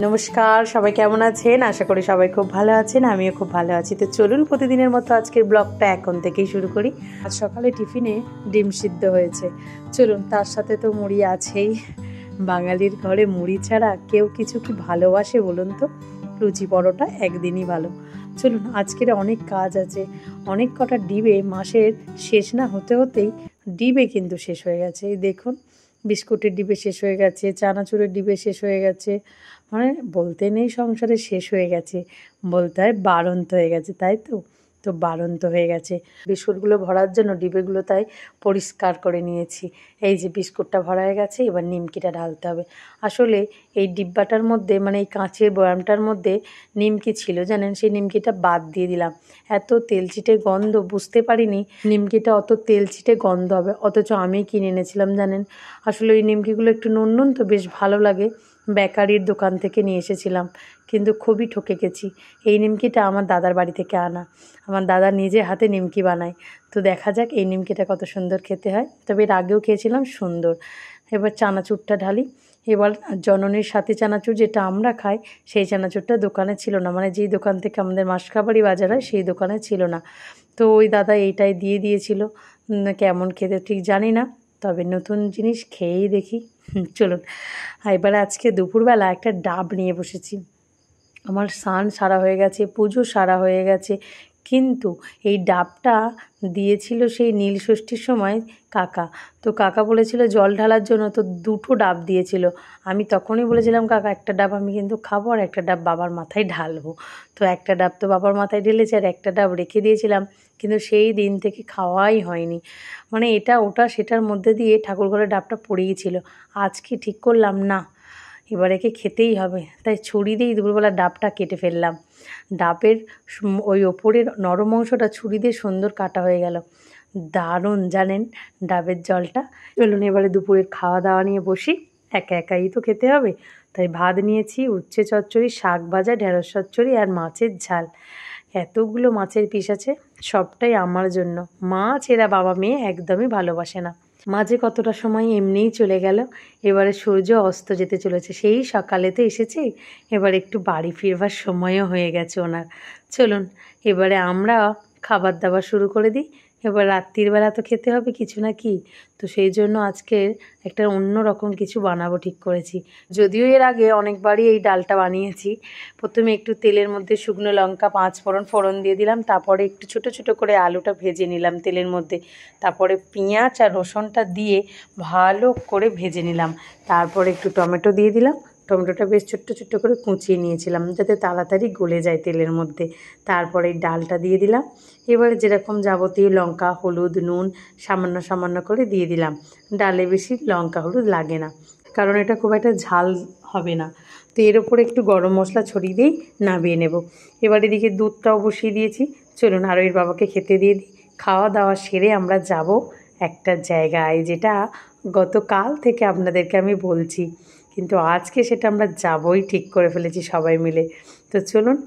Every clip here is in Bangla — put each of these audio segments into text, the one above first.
নমস্কার, সবাই কেমন আছেন? আশা করি সবাই খুব ভালো আছেন, আমিও খুব ভালো আছি। তো চলুন প্রতিদিনের মতো আজকের ব্লগটা এখন থেকেই শুরু করি। আজ সকালে টিফিনে ডিম সিদ্ধ হয়েছে, চলুন তার সাথে তো মুড়ি আছেই। বাঙালির ঘরে মুড়ি ছাড়া কেউ কিছু কি ভালোবাসে বলুন তো? লুচি পরোটা একদিনই ভালো। চলুন, আজকের অনেক কাজ আছে, অনেক কটা ডিবে মাসের শেষ না হতে হতেই ডিবে কিন্তু শেষ হয়ে গেছে। এই দেখুন, বিস্কুটের ডিবে শেষ হয়ে গেছে, চানাচুরের ডিবে শেষ হয়ে গেছে, মানে বলতে নেই সংসারে শেষ হয়ে গেছে, বলতে হয় বাড়ন্ত হয়ে গেছে, তাই তো? তো বাড়ন্ত হয়ে গেছে বিস্কুটগুলো ভরার জন্য ডিবেগুলো, তাই পরিষ্কার করে নিয়েছি। এই যে বিস্কুটটা ভরা হয়ে গেছে, এবার নিমকিটা ঢালতে হবে। আসলে এই ডিব্বাটার মধ্যে, মানে এই কাঁচের বয়ামটার মধ্যে নিমকি ছিল জানেন, সেই নিমকিটা বাদ দিয়ে দিলাম। এত তেলচিটে গন্ধ, বুঝতে পারিনি নিমকিটা অত তেলচিটে গন্ধ হবে, অথচ আমি কিনে এনেছিলাম জানেন। আসলে ওই নিমকিগুলো একটু নুন নুন তো বেশ ভালো লাগে, বেকারির দোকান থেকে নিয়ে এসেছিলাম, কিন্তু খুবই ঠকে গেছি। এই নিমকিটা আমার দাদার বাড়ি থেকে আনা, আমার দাদা নিজে হাতে নিমকি বানায়। তো দেখা যাক এই নিমকিটা কত সুন্দর খেতে হয়, তবে এর আগেও খেয়েছিলাম সুন্দর। এবার চানাচুরটা ঢালি। এবার জননীর সাথে চানাচুর যেটা আমরা খাই, সেই চানাচুরটা দোকানে ছিল না, মানে যেই দোকান থেকে আমাদের মাসকাবাড়ি বাজার হয় সেই দোকানে ছিল না। তো ওই দাদা এইটাই দিয়ে দিয়েছিল। কেমন খেতে ঠিক জানি না, তবে নতুন জিনিস খেয়েই দেখি। চলুন, এবার আজকে দুপুরবেলা একটা ডাব নিয়ে বসেছি। আমার স্নান সারা হয়ে গেছে, পুজো সারা হয়ে গেছে, কিন্তু এই ডাবটা দিয়েছিল সেই নীলষষ্ঠীর সময় কাকা। তো কাকা বলেছিল জল ঢালার জন্য, তো দুটো ডাব দিয়েছিল। আমি তখনই বলেছিলাম কাকা একটা ডাব আমি কিন্তু খাবো, আর একটা ডাব বাবার মাথায় ঢালবো। তো একটা ডাব তো বাবার মাথায় ঢেলেছে, আর একটা ডাব রেখে দিয়েছিলাম, কিন্তু সেই দিন থেকে খাওয়াই হয়নি। মানে এটা ওটা সেটার মধ্যে দিয়ে ঠাকুরঘরে ডাবটা পড়েই ছিল। আজকে ঠিক করলাম না, এবার একে খেতেই হবে, তাই ছুরি দিয়েই দুপুরবেলা ডাবটা কেটে ফেললাম। ডাবের ওই ওপরের নরম অংশটা ছুরি দিয়ে সুন্দর কাটা হয়ে গেল। দারুণ জানেন ডাবের জলটা। চলুন এবারে দুপুরের খাওয়া দাওয়া নিয়ে বসি, একা একাই তো খেতে হবে। তাই ভাত নিয়েছি, উচ্ছে চচ্চড়ি, শাক ভাজা, ঢেঁড়স চচ্চড়ি আর মাছের ঝাল। এতগুলো মাছের পিস আছে, সবটাই আমার জন্য। মাছ এরা বাবা মেয়ে একদমই ভালোবাসে না। মাঝে কতটা সময় এমনিই চলে গেল, এবারে সূর্য অস্ত যেতে চলেছে। সেই সকালেতে এসেছি, এবার একটু বাড়ি ফিরবার সময়ও হয়ে গেছে ওনার। চলুন এবারে আমরা খাবার দাবার শুরু করে দিই। এবার রাত্রির বেলা তো খেতে হবে কিছু না কি, তো সেই জন্য আজকে একটা অন্য রকম কিছু বানাবো ঠিক করেছি। যদিও এর আগে অনেকবারই এই ডালটা বানিয়েছি। প্রথমে একটু তেলের মধ্যে শুকনো লঙ্কা, পাঁচ ফোড়ন দিয়ে দিলাম, তারপরে একটু ছোটো ছোটো করে আলুটা ভেজে নিলাম তেলের মধ্যে, তারপরে পেঁয়াজ আর রসুনটা দিয়ে ভালো করে ভেজে নিলাম, তারপরে একটু টমেটো দিয়ে দিলাম। টমেটোটা বেশ ছোট্ট ছোট্ট করে কুচিয়ে নিয়েছিলাম যাতে তাড়াতাড়ি গলে যায় তেলের মধ্যে। তারপরে ডালটা দিয়ে দিলাম। এবারে যেরকম যাবতীয় লঙ্কা, হলুদ, নুন সামান্য সামান্য করে দিয়ে দিলাম। ডালে বেশি লঙ্কা হলুদ লাগে না, কারণ এটা খুব একটা ঝাল হবে না। তো এর ওপরে একটু গরম মশলা ছড়িয়ে দিয়েই নামিয়ে নেব। এবার এদিকে দুধটাও বসিয়ে দিয়েছি। চলুন আরও এর বাবাকে খেতে দিয়ে দিই। খাওয়া দাওয়া সেরে আমরা যাব একটা জায়গায়, যেটা গতকাল থেকে আপনাদেরকে আমি বলছি, কিন্তু আজকে সেটা আমরা যাবই ঠিক করে ফেলেছি সবাই মিলে। তো চলুন,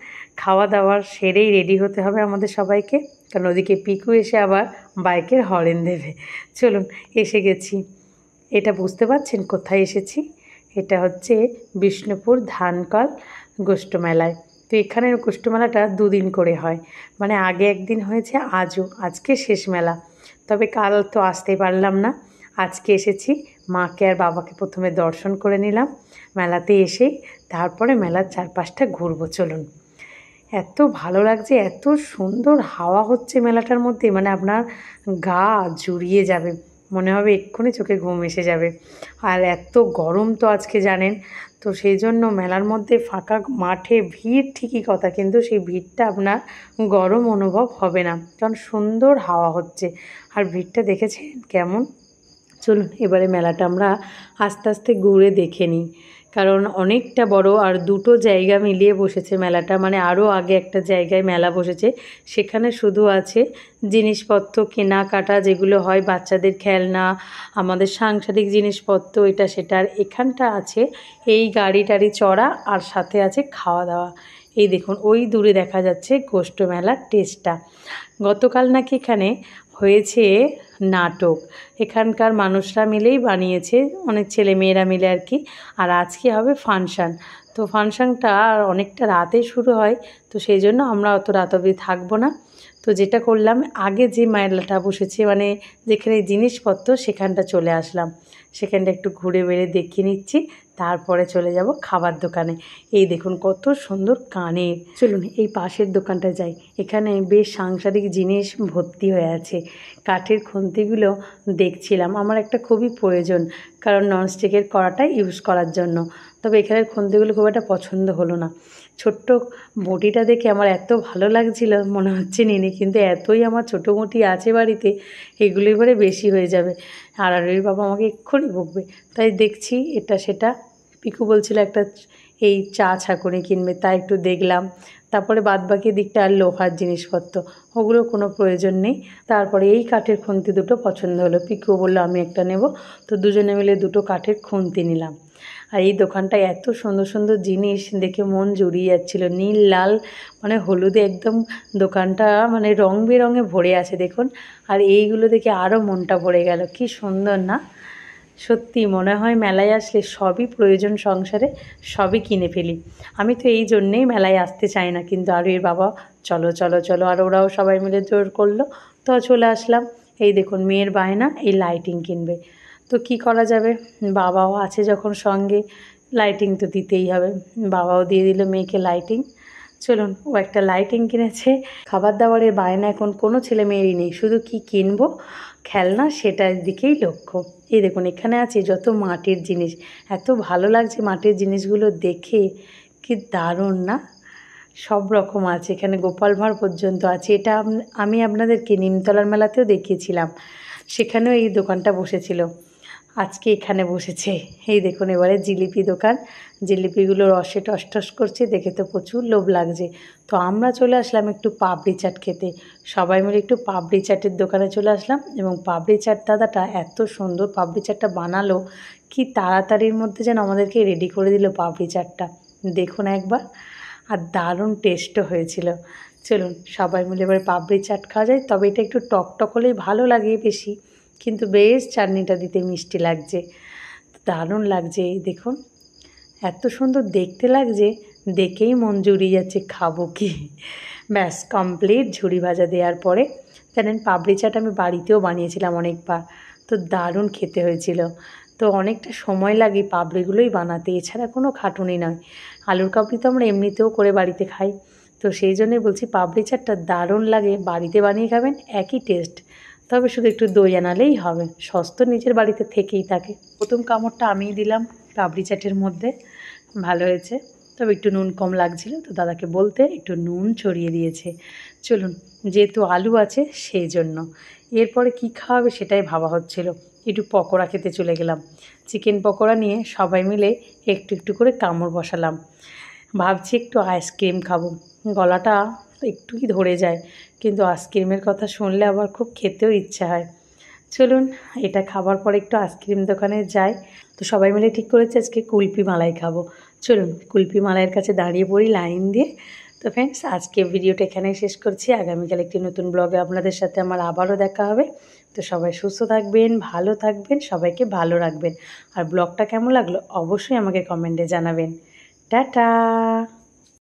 খাওয়া দাওয়ার সেরেই রেডি হতে হবে আমাদের সবাইকে, কারণ ওদিকে পিকু এসে আবার বাইকের হর্ন দেবে। চলুন, এসে গেছি। এটা বুঝতে পারছেন কোথায় এসেছি? এটা হচ্ছে বিষ্ণুপুর ধানকল গোষ্ঠ মেলায়। তো এখানের গোষ্ঠ মেলাটা দুদিন করে হয়, মানে আগে একদিন হয়েছে, আজকে শেষ মেলা। তবে কাল তো আসতে পারলাম না, আজকে এসেছি। মাকে আর বাবাকে প্রথমে দর্শন করে নিলাম মেলাতে এসেই, তারপরে মেলার চারপাশটা ঘুরবো। চলুন, এত ভালো লাগছে, এত সুন্দর হাওয়া হচ্ছে মেলাটার মধ্যে, মানে আপনার গা জুড়িয়ে যাবে, মনে হবে এক্ষুনি চোখে ঘুম এসে যাবে। আর এত গরম তো আজকে জানেন, তো সেই জন্য মেলার মধ্যে ফাঁকা মাঠে ভিড় ঠিকই কথা, কিন্তু সেই ভিড়টা আপনার গরম অনুভব হবে না, কারণ সুন্দর হাওয়া হচ্ছে। আর ভিড়টা দেখেছেন কেমন? চলুন এবারে মেলাটা আমরা আস্তে আস্তে ঘুরে দেখে নিই, কারণ অনেকটা বড় আর দুটো জায়গা মিলিয়ে বসেছে মেলাটা। মানে আরও আগে একটা জায়গায় মেলা বসেছে, সেখানে শুধু আছে জিনিসপত্র কেনাকাটা, যেগুলো হয় বাচ্চাদের খেলনা, আমাদের সাংসারিক জিনিসপত্র, এটা সেটা। আর এখানটা আছে এই গাড়ি টাড়ি চড়া, আর সাথে আছে খাওয়া দাওয়া। এই দেখুন ওই দূরে দেখা যাচ্ছে গোষ্ঠ মেলার টেস্টটা। গতকাল নাকি এখানে হয়েছে নাটক। এখানকার মানুষরা মিলেই বানিয়েছে, অনেক ছেলে মেয়েরা মিলে আর কি। আর আজকে হবে ফাংশান। তো ফাংশানটা অনেকটা রাতে শুরু হয়, তো সেই জন্য আমরা অত রাত অবধি থাকবো না। তো যেটা করলাম, আগে যে মেলাটা বসেছে মানে যেখানে জিনিসপত্র, সেখানটা চলে আসলাম। সেখানটা একটু ঘুরে বেড়ে দেখিয়ে নিচ্ছি, তারপরে চলে যাব খাবার দোকানে। এই দেখুন কত সুন্দর কানের। চলুন এই পাশের দোকানটা যাই। এখানে বেশ সাংসারিক জিনিস ভর্তি হয়ে আছে। কাঠের খুন্তিগুলো দেখছিলাম, আমার একটা খুবই প্রয়োজন, কারণ ননস্টিকের কড়াটা ইউজ করার জন্য। তবে এখানের খুন্তিগুলো খুব একটা পছন্দ হলো না। ছোট্ট বটিটা দেখে আমার এত ভালো লাগছিল, মনে হচ্ছে নিনি, কিন্তু এতই আমার ছোটো মোটি আছে বাড়িতে, এগুলো এবারে বেশি হয়ে যাবে। আর আরুর বাবা আমাকে এক্ষুনি বকবে। তাই দেখছি এটা সেটা। পিকু বলছিল একটা এই চা ছাঁকুনি কিনবে, তাই একটু দেখলাম। তারপরে বাদবাকি দিকটা আর লোহার জিনিসপত্র, ওগুলো কোনো প্রয়োজন নেই। তারপরে এই কাঠের খুন্তি দুটো পছন্দ হলো, পিকু বললো আমি একটা নেব, তো দুজনে মিলে দুটো কাঠের খুন্তি নিলাম। আর এই দোকানটায় এত সুন্দর সুন্দর জিনিস দেখে মন জুড়িয়ে যাচ্ছিল। নীল লাল মানে হলুদে একদম দোকানটা মানে রং বেরঙে ভরে আছে দেখুন। আর এইগুলো দেখে আরও মনটা ভরে গেল, কি সুন্দর না? সত্যি মনে হয় মেলায় আসলে সবই প্রয়োজন সংসারে, সবই কিনে ফেলি। আমি তো এই জন্যেই মেলায় আসতে চাই না, কিন্তু আরও এর বাবা চলো চলো চলো, আর ওরাও সবাই মিলে জোর করলো, তো চলে আসলাম। এই দেখুন মেয়ের বায়না এই লাইটিং কিনবে, তো কি করা যাবে, বাবাও আছে যখন সঙ্গে, লাইটিং তো দিতেই হবে। বাবাও দিয়ে দিল মেয়েকে লাইটিং। চলুন, ও একটা লাইটিং কিনেছে। খাবার দাবারের বায়না এখন কোনো ছেলে মেয়েরই নেই, শুধু কি কিনবো খেলনা সেটার দিকেই লক্ষ্য। এই দেখুন এখানে আছে যত মাটির জিনিস, এত ভালো লাগছে মাটির জিনিসগুলো দেখে, কি দারুণ না? সব রকম আছে এখানে, গোপাল ভাঁড় পর্যন্ত আছে। এটা আমি আপনাদেরকে নিমতলার মেলাতেও দেখিয়েছিলাম, সেখানেও এই দোকানটা বসেছিল। আজকে এখানে বসেছে। এই দেখুন এবারে জিলিপি দোকান, জিলিপিগুলো রসে টসটস করছে, দেখে তো প্রচুর লোভ লাগছে। তো আমরা চলে আসলাম একটু পাপড়ি চাট খেতে, সবাই মিলে একটু পাপড়ি চাটের দোকানে চলে আসলাম। এবং পাপড়ি চাট দাদাটা এত সুন্দর পাপড়ি চাটটা বানালো, কি তাড়াতাড়ির মধ্যে যেন আমাদেরকে রেডি করে দিল পাপড়ি চাটটা, দেখুন একবার। আর দারুণ টেস্টও হয়েছিল। চলুন সবাই মিলে এবার পাপড়ি চাট খাওয়া যায়, তবে এটা একটু টক টক হলেই ভালো লাগে বেশি, কিন্তু বেশ চাটনিটা দিতে মিষ্টি লাগছে, দারুণ লাগছে। এই দেখুন এত সুন্দর দেখতে লাগছে, দেখেই মন জুড়িয়ে যাচ্ছে খাবো কি। ব্যাস কমপ্লিট। ঝুড়ি ভাজা দেওয়ার পরে জানেন পাপড়ি চাট আমি বাড়িতেও বানিয়েছিলাম অনেকবার, তো দারুণ খেতে হয়েছিল। তো অনেকটা সময় লাগে পাপড়িগুলোই বানাতে, এছাড়া কোনো খাটুনি নয়। আলুর কাবলি তো আমরা এমনিতেও করে বাড়িতে খাই, তো সেই জন্যই বলছি পাপড়ি চাটটা দারুণ লাগে, বাড়িতে বানিয়ে খাবেন একই টেস্ট। তবে শুধু একটু দই আনালেই হবে, সস্তা নিজের বাড়িতে থেকেই থাকে। প্রথম কামড়টা আমিই দিলাম পাপড়ি চাটের মধ্যে, ভালো হয়েছে, তবে একটু নুন কম লাগছিল, তো দাদাকে বলতে একটু নুন ছড়িয়ে দিয়েছে। চলুন, যেহেতু আলু আছে সেই জন্য। এরপরে কি খাওয়াবে সেটাই ভাবা হচ্ছিল। একটু পকোড়া খেতে চলে গেলাম। চিকেন পকোড়া নিয়ে সবাই মিলে একটু একটু করে কামড় বসালাম। ভাবছি একটু আইসক্রিম খাবো, গলাটা একটুই ধরে যায়, কিন্তু আইসক্রিমের কথা শুনলে আবার খুব খেতেও ইচ্ছা হয়। চলুন এটা খাবার পরে একটু আইসক্রিম দোকানে যাই। তো সবাই মিলে ঠিক করেছে আজকে কুলফি মালাই খাবো। চলুন কুলফি মালাইয়ের কাছে দাঁড়িয়ে পড়ি লাইন দিয়ে। তো ফ্রেন্ডস, আজকে ভিডিওটা এখানেই শেষ করছি। আগামীকাল একটি নতুন ব্লগে আপনাদের সাথে আমার আবারও দেখা হবে। তো সবাই সুস্থ থাকবেন, ভালো থাকবেন, সবাইকে ভালো রাখবেন। আর ব্লগটা কেমন লাগলো অবশ্যই আমাকে কমেন্টে জানাবেন। টাটা।